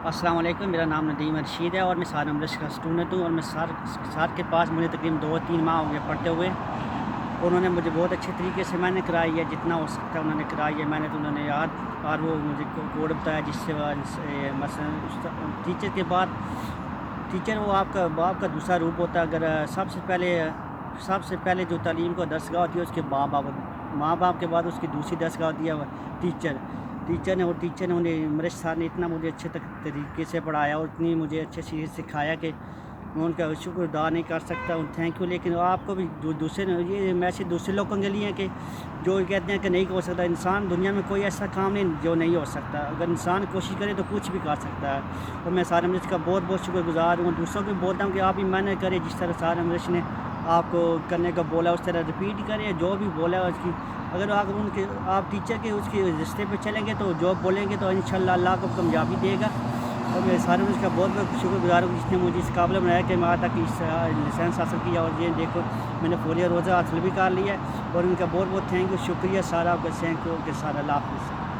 अस्सलाम वालेकुम। मेरा नाम नदीम रशीद है और मैं सर अम्ब्रिश का स्टूडेंट हूँ और मैं सर के पास मुझे तकरीबन 2-3 माह हो गए पढ़ते हुए। उन्होंने मुझे बहुत अच्छे तरीके से मैंने कराई है, जितना हो सकता है उन्होंने कराई है। मैंने तो उन्होंने याद और वो मुझे कोड बताया जिससे मसलन टीचर के बाद टीचर वो आपका दूसरा रूप होता है। अगर सबसे पहले जो तालीम को दरसगाह होती है उसके माँ बाप के बाद उसकी दूसरी दरसगाह होती है टीचर ने उन्हें अम्ब्रिश सर ने इतना मुझे अच्छे तरीके से पढ़ाया और इतनी मुझे अच्छे से सिखाया कि मैं उनका शुक्र अदा नहीं कर सकता हूँ, थैंक यू। लेकिन आपको भी ये मैसेज दूसरे लोगों के लिए है कि जो कहते हैं कि नहीं हो सकता। इंसान दुनिया में कोई ऐसा काम नहीं जो नहीं हो सकता। अगर इंसान कोशिश करे तो कुछ भी कर सकता है। और मैं सर अम्ब्रिश का बहुत बहुत शुक्रगुजार हूँ। दूसरों को भी बोलता हूँ कि आप भी मेहनत करें, जिस तरह सर अम्ब्रिश ने आपको करने का बोला उस तरह रिपीट करें। जो भी बोला उसकी अगर आप टीचर के उसके रिश्ते पे चलेंगे तो जो बोलेंगे तो इंशाल्लाह अल्लाह को कामयाबी देगा। और मैं सारे में इसका बहुत बहुत शुक्रगुजार हूँ जिसने मुझे इस काबिल बनाया कि मैं आज तक इस लाइसेंस हासिल किया। और ये देखो मैंने फोलियो रोज़ा हासिल भी कर लिया है और उनका बहुत बहुत थैंक यू, शुक्रिया सारा आपका, थैंक यू के सारा। अल्लाह हाफ़िज़।